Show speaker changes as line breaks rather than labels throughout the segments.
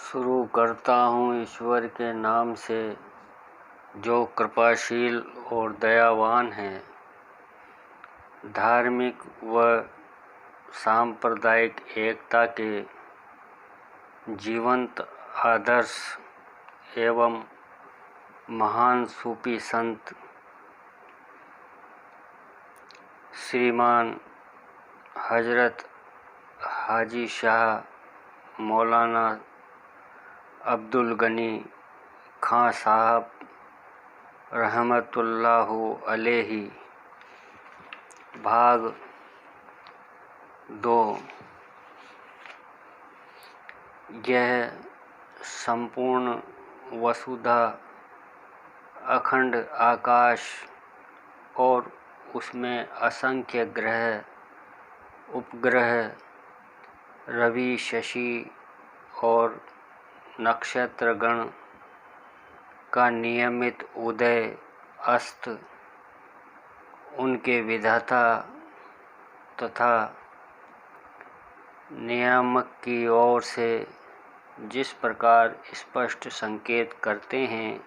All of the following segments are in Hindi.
शुरू करता हूँ ईश्वर के नाम से, जो कृपाशील और दयावान है। धार्मिक व सांप्रदायिक एकता के जीवंत आदर्श एवं महान सूफी संत श्रीमान हजरत हाजी शाह मौलाना अब्दुल गनी खां साहब रहमतुल्लाहु अलैहि भाग 2। यह संपूर्ण वसुधा अखंड आकाश और उसमें असंख्य ग्रह उपग्रह रवि शशि और नक्षत्रगण का नियमित उदय अस्त उनके विधाता तथा नियामक की ओर से जिस प्रकार स्पष्ट संकेत करते हैं,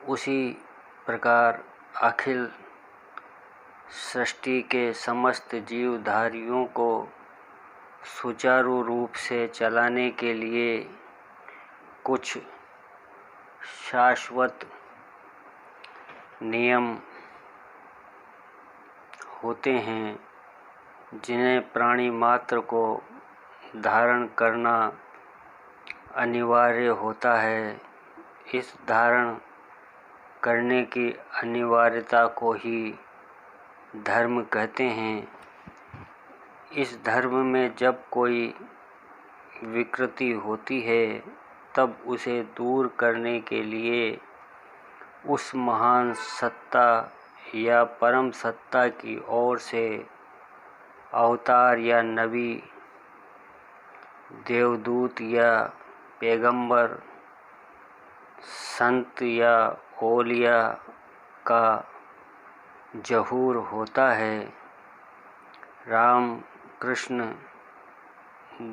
उसी प्रकार अखिल सृष्टि के समस्त जीवधारियों को सुचारू रूप से चलाने के लिए कुछ शाश्वत नियम होते हैं, जिन्हें प्राणी मात्र को धारण करना अनिवार्य होता है। इस धारण करने की अनिवार्यता को ही धर्म कहते हैं। इस धर्म में जब कोई विकृति होती है, तब उसे दूर करने के लिए उस महान सत्ता या परम सत्ता की ओर से अवतार या नबी, देवदूत या पैगंबर, संत या औलिया का ज़हूर होता है। राम, कृष्ण,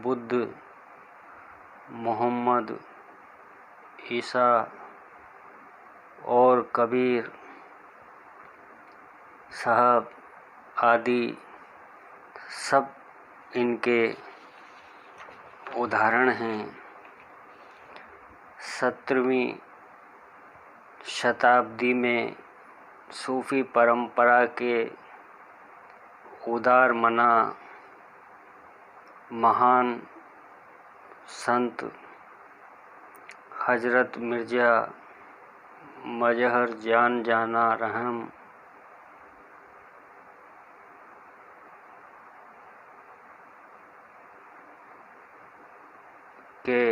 बुद्ध, मोहम्मद, ईसा और कबीर साहब आदि सब इनके उदाहरण हैं। 17वीं शताब्दी में सूफी परंपरा के उदार मना महान संत हजरत मिर्ज़ा मजहर जान जाना रहम के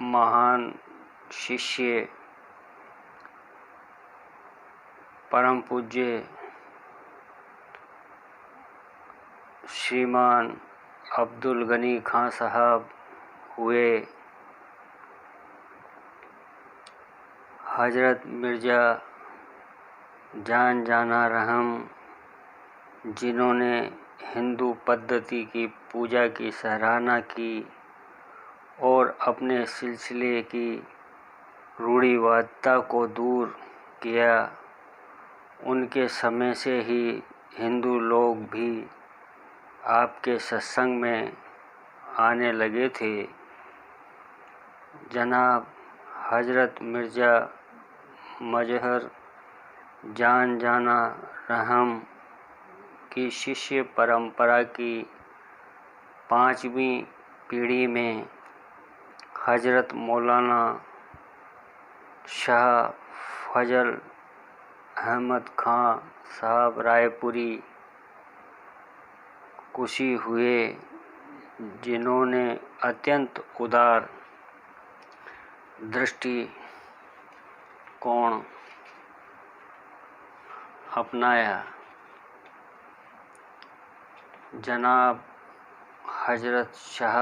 महान शिष्य परम पूज्य श्रीमान अब्दुल गनी खां साहब हुए। हजरत मिर्ज़ा जान जाना रहम, जिन्होंने हिंदू पद्धति की पूजा की सराहना की और अपने सिलसिले की रूढ़िवादिता को दूर किया, उनके समय से ही हिंदू लोग भी आपके सत्संग में आने लगे थे। जनाब हजरत मिर्ज़ा मजहर जान जाना रहम की शिष्य परंपरा की 5वीं पीढ़ी में हजरत मौलाना शाह फजल अहमद खां साहब रायपुरी कुशी हुए, जिन्होंने अत्यंत उदार दृष्टिकोण अपनाया। जनाब हजरत शाह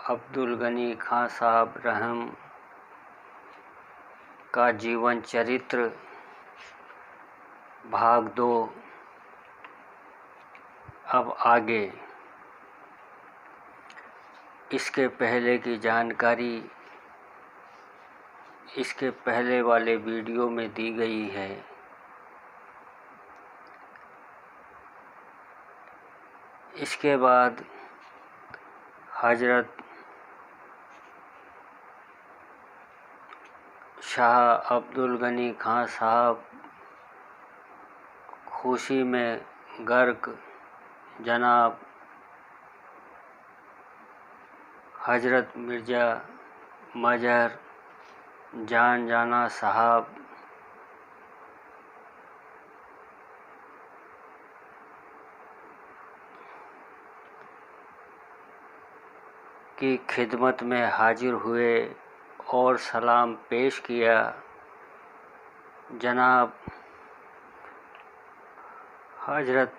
अब्दुल गनी खां साहब रहम का जीवन चरित्र भाग 2 अब आगे। इसके पहले की जानकारी इसके पहले वाले वीडियो में दी गई है। इसके बाद हजरत शाह अब्दुल गनी खां साहब खुशी में गर्क जनाब हजरत मिर्ज़ा मजहर जान जाना साहब की खिदमत में हाजिर हुए और सलाम पेश किया। जनाब हजरत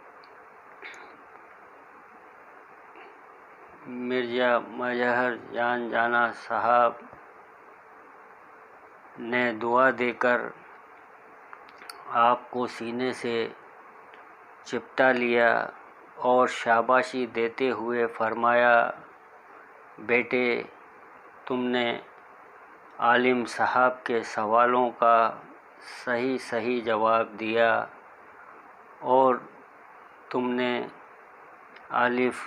मिर्ज़ा मजहर जान जाना साहब ने दुआ देकर आपको सीने से चिपटा लिया और शाबाशी देते हुए फरमाया, बेटे, तुमने आलिम साहब के सवालों का सही सही जवाब दिया और तुमने अलिफ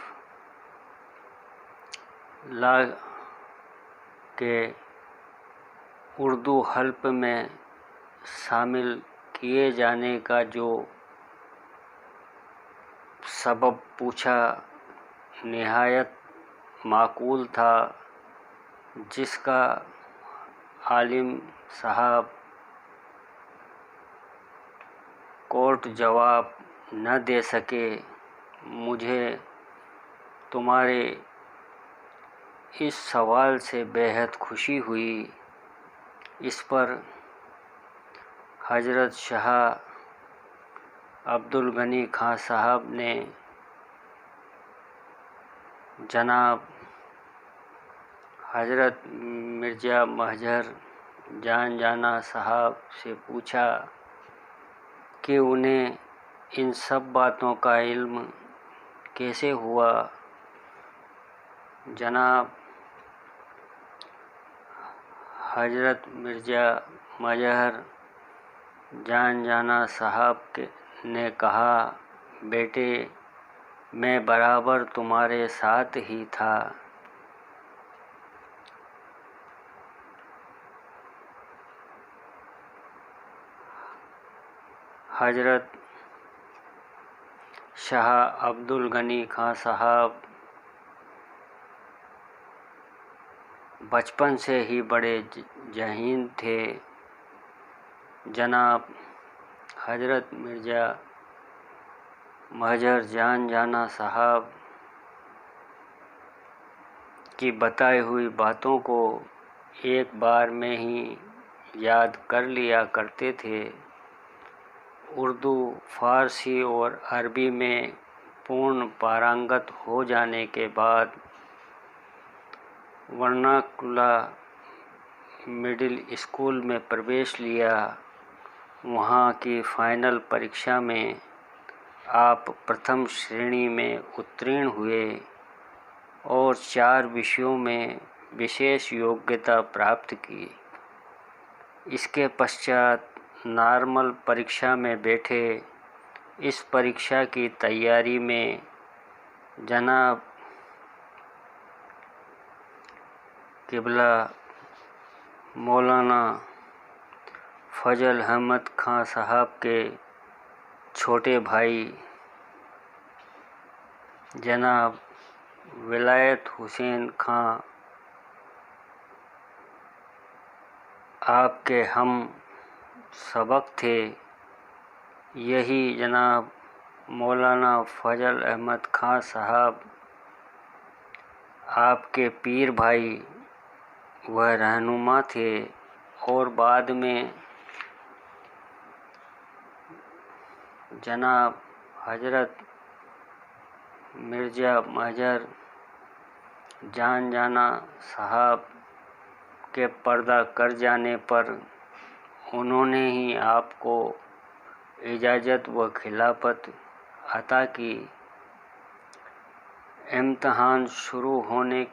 ला के उर्दू हल्फ में शामिल किए जाने का जो सबब पूछा निहायत माकूल था, जिसका आलिम साहब कोर्ट जवाब न दे सके। मुझे तुम्हारे इस सवाल से बेहद खुशी हुई। इस पर हजरत शाह अब्दुल गनी खां साहब ने जनाब हजरत मिर्ज़ा मजहर जान जाना साहब से पूछा कि उन्हें इन सब बातों का इल्म कैसे हुआ। जनाब हजरत मिर्ज़ा मजहर जान जाना साहब ने कहा, बेटे, मैं बराबर तुम्हारे साथ ही था। हजरत शाह अब्दुल गनी खां साहब बचपन से ही बड़े ज़हीन थे। जनाब हजरत मिर्ज़ा मजहर जान जाना साहब की बताई हुई बातों को एक बार में ही याद कर लिया करते थे। उर्दू, फ़ारसी और अरबी में पूर्ण पारंगत हो जाने के बाद वर्नाकुलर मिडिल स्कूल में प्रवेश लिया। वहाँ की फाइनल परीक्षा में आप प्रथम श्रेणी में उत्तीर्ण हुए और 4 विषयों में विशेष योग्यता प्राप्त की। इसके पश्चात नॉर्मल परीक्षा में बैठे। इस परीक्षा की तैयारी में जनाब किबला मौलाना फजल अहमद खां साहब के छोटे भाई जनाब विलायत हुसैन खां आपके हम सबक थे। यही जनाब मौलाना फजल अहमद खां साहब आपके पीर भाई व रहनुमा थे और बाद में जनाब हजरत मिर्ज़ा मजहर जान जाना साहब के पर्दा कर जाने पर उन्होंने ही आपको इजाज़त व खिलाफत अता की। इम्तहान शुरू होने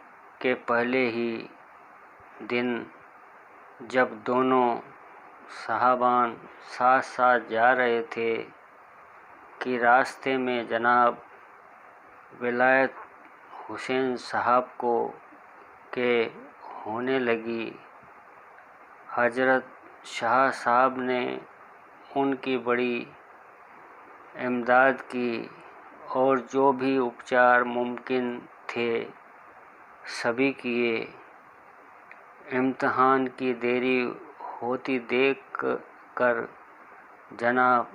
के पहले ही दिन जब दोनों साहबान साथ साथ जा रहे थे कि रास्ते में जनाब विलायत हुसैन साहब को के होने लगी। हजरत शाह साहब ने उनकी बड़ी इमदाद की और जो भी उपचार मुमकिन थे सभी किए। इम्तिहान की देरी होती देख कर जनाब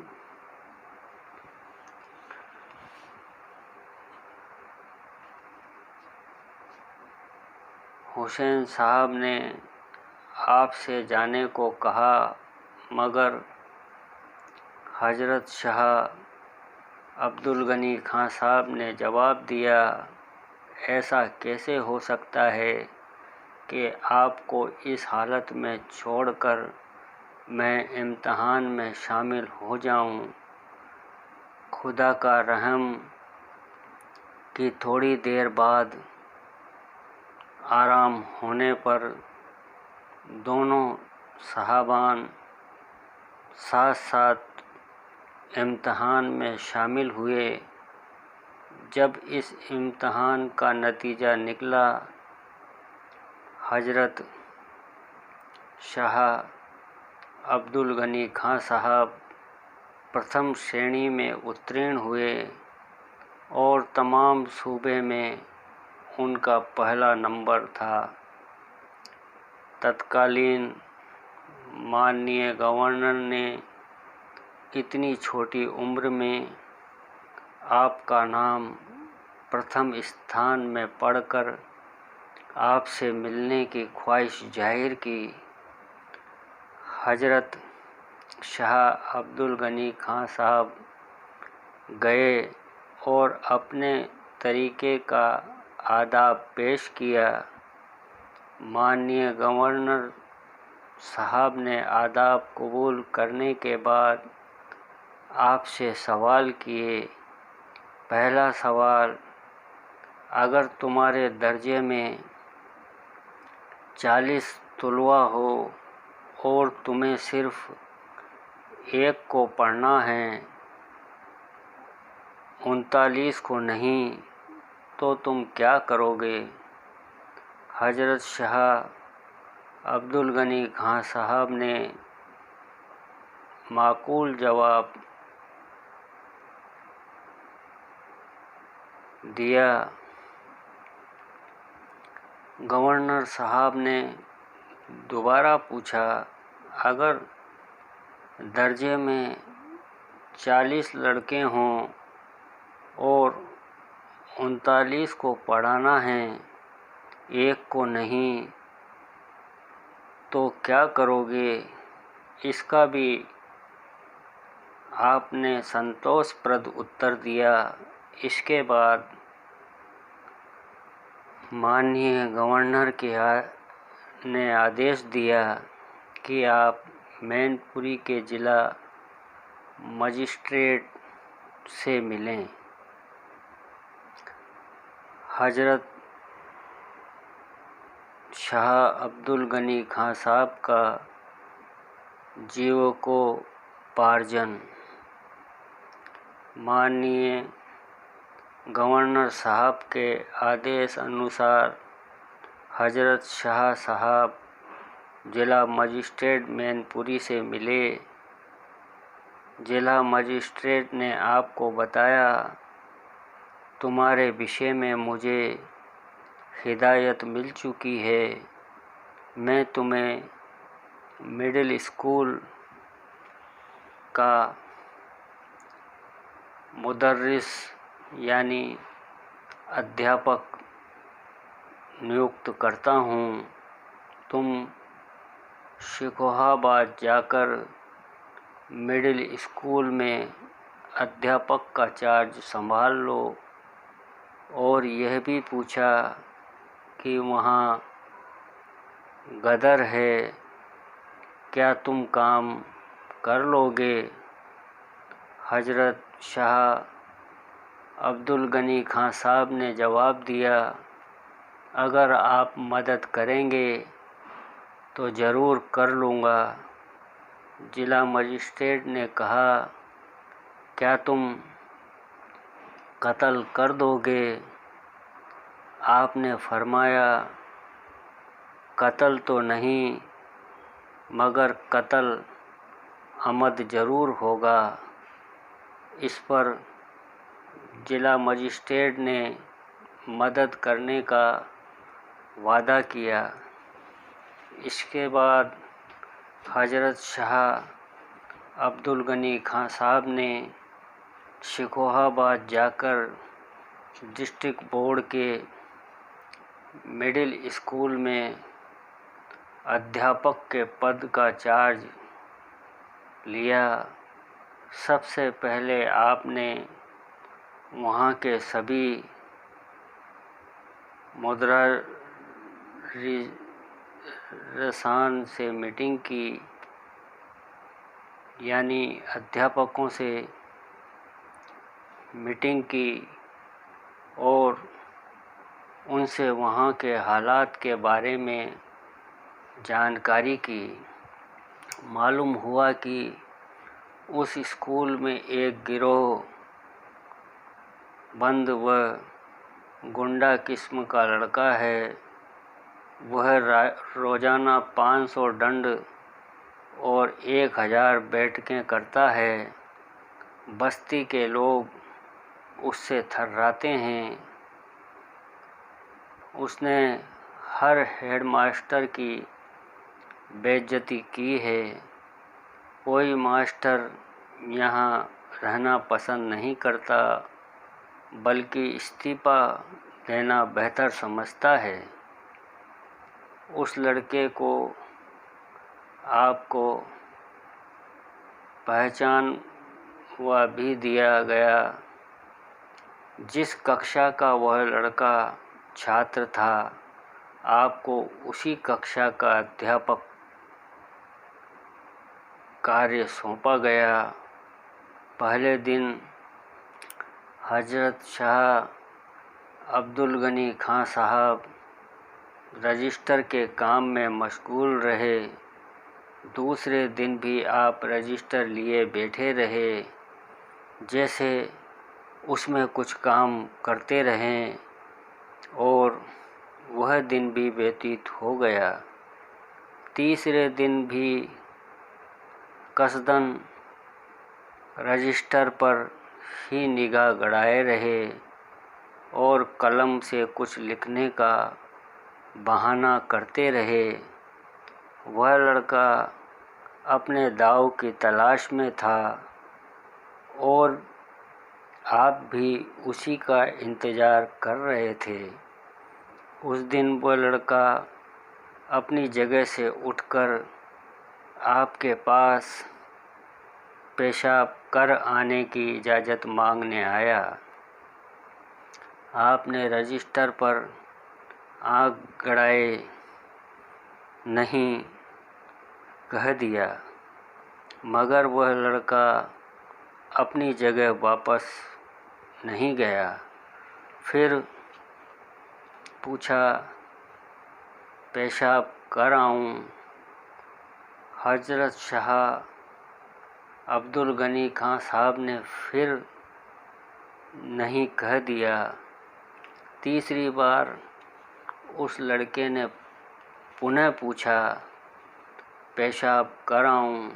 हुसैन साहब ने आपसे जाने को कहा, मगर हजरत शाह अब्दुल गनी खां साहब ने जवाब दिया, ऐसा कैसे हो सकता है कि आपको इस हालत में छोड़कर मैं इम्तिहान में शामिल हो जाऊं। खुदा का रहम कि थोड़ी देर बाद आराम होने पर दोनों साहबान साथ साथ इम्तिहान में शामिल हुए। जब इस इम्तिहान का नतीजा निकला, हजरत शाह अब्दुल गनी खां साहब प्रथम श्रेणी में उत्तीर्ण हुए और तमाम सूबे में उनका पहला नंबर था। तत्कालीन माननीय गवर्नर ने इतनी छोटी उम्र में आपका नाम प्रथम स्थान में पढ़कर आपसे मिलने की ख्वाहिश जाहिर की। हजरत शाह अब्दुल गनी खां साहब गए और अपने तरीके का आदाब पेश किया। माननीय गवर्नर साहब ने आदाब कबूल करने के बाद आपसे सवाल किए। पहला सवाल, अगर तुम्हारे दर्जे में 40 तुलवा हो और तुम्हें सिर्फ एक को पढ़ना है, 39 को नहीं, तो तुम क्या करोगे? हजरत शाह अब्दुल गनी खां साहब ने माकूल जवाब दिया। गवर्नर साहब ने दोबारा पूछा, अगर दर्जे में 40 लड़के हों और 39 को पढ़ाना है, एक को नहीं, तो क्या करोगे? इसका भी आपने संतोषप्रद उत्तर दिया। इसके बाद माननीय गवर्नर ने आदेश दिया कि आप मैनपुरी के जिला मजिस्ट्रेट से मिलें। हजरत शाह अब्दुल गनी खां साहब का जीवकोपार्जन। माननीय गवर्नर साहब के आदेश अनुसार हजरत शाह साहब जिला मजिस्ट्रेट मैनपुरी से मिले। जिला मजिस्ट्रेट ने आपको बताया, तुम्हारे विषय में मुझे हिदायत मिल चुकी है। मैं तुम्हें मिडिल स्कूल का मुदर्रिस यानी अध्यापक नियुक्त करता हूँ। तुम शिकोहाबाद जाकर मिडिल स्कूल में अध्यापक का चार्ज संभाल लो। और यह भी पूछा कि वहाँ गदर है, क्या तुम काम कर लोगे? हजरत शाह अब्दुल गनी खां साहब ने जवाब दिया, अगर आप मदद करेंगे तो ज़रूर कर लूँगा। जिला मजिस्ट्रेट ने कहा, क्या तुम कत्ल कर दोगे? आपने फरमाया, कत्ल तो नहीं, मगर कत्ल आमद ज़रूर होगा। इस पर जिला मजिस्ट्रेट ने मदद करने का वादा किया। इसके बाद हज़रत शाह अब्दुल गनी खां साहब ने शिकोहाबाद जाकर डिस्ट्रिक्ट बोर्ड के मिडिल स्कूल में अध्यापक के पद का चार्ज लिया। सबसे पहले आपने वहाँ के सभी मुदर्रिसान से मीटिंग की, यानी अध्यापकों से मीटिंग की और उनसे वहाँ के हालात के बारे में जानकारी की। मालूम हुआ कि उस स्कूल में एक गिरोह बंद व गुंडा किस्म का लड़का है। वह रोज़ाना 500 दंड और 1000 बैठकें करता है। बस्ती के लोग उससे थर्राते हैं। उसने हर हेडमास्टर की बेइज्जती की है। कोई मास्टर यहाँ रहना पसंद नहीं करता, बल्कि इस्तीफ़ा देना बेहतर समझता है। उस लड़के को आपको पहचान हुआ भी दिया गया। जिस कक्षा का वह लड़का छात्र था, आपको उसी कक्षा का अध्यापक कार्य सौंपा गया। पहले दिन हज़रत शाह अब्दुल गनी खां साहब रजिस्टर के काम में मशगूल रहे। दूसरे दिन भी आप रजिस्टर लिए बैठे रहे, जैसे उसमें कुछ काम करते रहें, और वह दिन भी व्यतीत हो गया। तीसरे दिन भी कसदन रजिस्टर पर ही निगाह गड़ाए रहे और कलम से कुछ लिखने का बहाना करते रहे। वह लड़का अपने दाव की तलाश में था और आप भी उसी का इंतज़ार कर रहे थे। उस दिन वह लड़का अपनी जगह से उठकर आपके पास पेशाब कर आने की इजाज़त मांगने आया। आपने रजिस्टर पर आँख गड़ाए नहीं कह दिया, मगर वह लड़का अपनी जगह वापस नहीं गया। फिर पूछा, पेशाब कर आऊँ? हज़रत शाह अब्दुल गनी खां साहब ने फिर नहीं कह दिया। तीसरी बार उस लड़के ने पुनः पूछा, पेशाब कर आऊँ?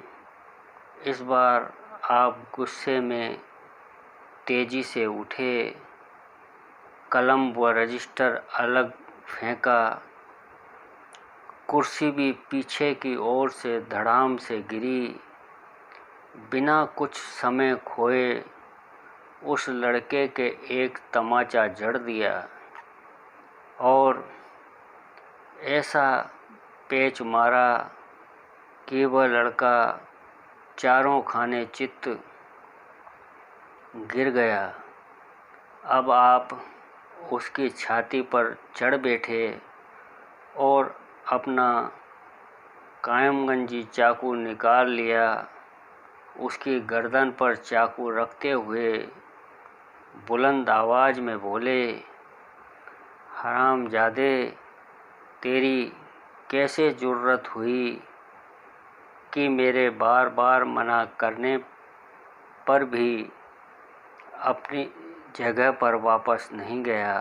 इस बार आप गुस्से में तेज़ी से उठे, कलम व रजिस्टर अलग फेंका। कुर्सी भी पीछे की ओर से धड़ाम से गिरी। बिना कुछ समय खोए उस लड़के के एक तमाचा जड़ दिया और ऐसा पेच मारा कि वह लड़का चारों खाने चित्त गिर गया। अब आप उसकी छाती पर चढ़ बैठे और अपना कायमगंजी चाकू निकाल लिया। उसकी गर्दन पर चाकू रखते हुए बुलंद आवाज़ में बोले, हरामजादे, तेरी कैसे जुर्रत हुई कि मेरे बार बार मना करने पर भी अपनी जगह पर वापस नहीं गया।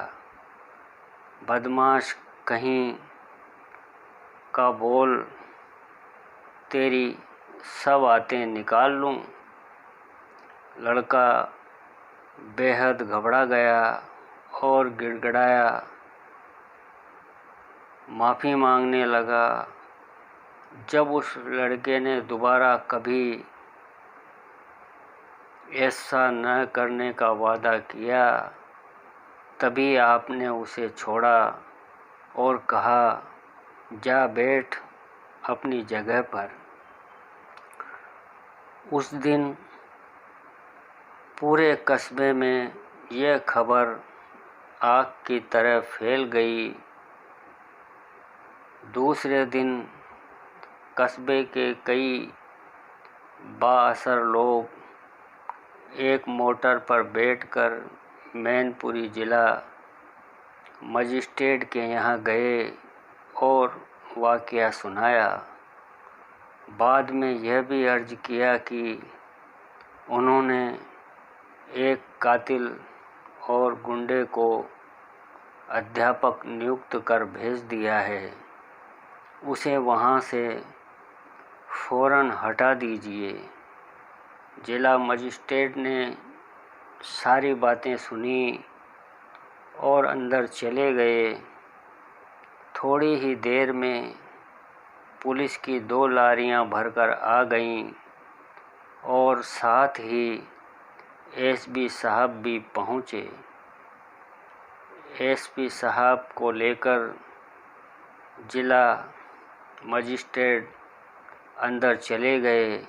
बदमाश कहीं का, बोल तेरी सब बातें निकाल लूं। लड़का बेहद घबरा गया और गिड़गिड़ाया, माफ़ी मांगने लगा। जब उस लड़के ने दोबारा कभी ऐसा न करने का वादा किया, तभी आपने उसे छोड़ा और कहा, जा बैठ अपनी जगह पर। उस दिन पूरे कस्बे में यह खबर आग की तरह फैल गई। दूसरे दिन कस्बे के कई बाअसर लोग एक मोटर पर बैठकर मैनपुरी जिला मजिस्ट्रेट के यहाँ गए और वाक़या सुनाया। बाद में यह भी अर्ज किया कि उन्होंने एक कातिल और गुंडे को अध्यापक नियुक्त कर भेज दिया है, उसे वहाँ से फ़ौरन हटा दीजिए। जिला मजिस्ट्रेट ने सारी बातें सुनी और अंदर चले गए। थोड़ी ही देर में पुलिस की 2 लारियां भरकर आ गईं और साथ ही एसपी साहब भी पहुँचे। एसपी साहब को लेकर जिला मजिस्ट्रेट अंदर चले गए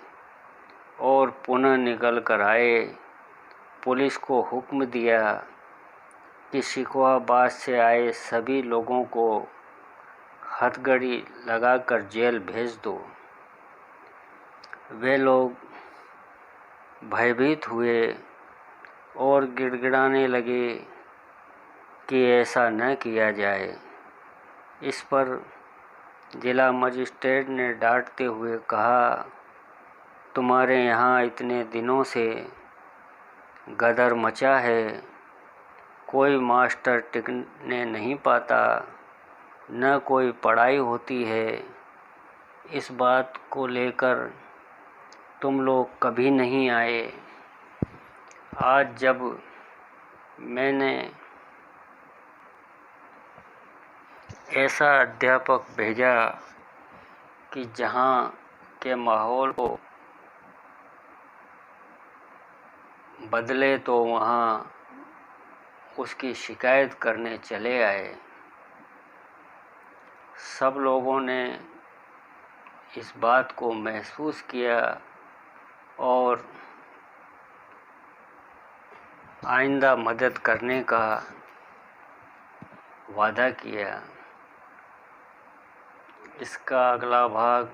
और पुनः निकल कर आए। पुलिस को हुक्म दिया कि शिकवाबाद से आए सभी लोगों को हथकड़ी लगाकर जेल भेज दो। वे लोग भयभीत हुए और गिड़गिड़ाने लगे कि ऐसा न किया जाए। इस पर जिला मजिस्ट्रेट ने डांटते हुए कहा, तुम्हारे यहाँ इतने दिनों से गदर मचा है, कोई मास्टर टिकने नहीं पाता, न कोई पढ़ाई होती है। इस बात को लेकर तुम लोग कभी नहीं आए। आज जब मैंने ऐसा अध्यापक भेजा कि जहाँ के माहौल को बदले, तो वहाँ उसकी शिकायत करने चले आए। सब लोगों ने इस बात को महसूस किया और आइंदा मदद करने का वादा किया। इसका अगला भाग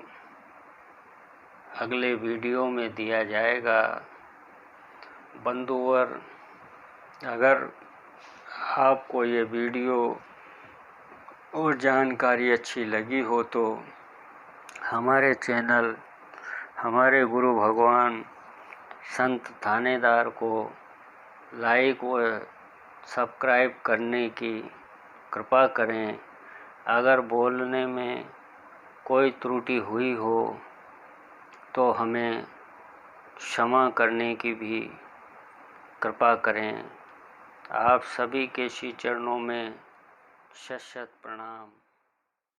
अगले वीडियो में दिया जाएगा। बंधुवर, अगर आपको ये वीडियो और जानकारी अच्छी लगी हो तो हमारे चैनल हमारे गुरु भगवान संत थानेदार को लाइक व सब्सक्राइब करने की कृपा करें। अगर बोलने में कोई त्रुटि हुई हो तो हमें क्षमा करने की भी कृपा करें। आप सभी के श्री चरणों में शत शत प्रणाम।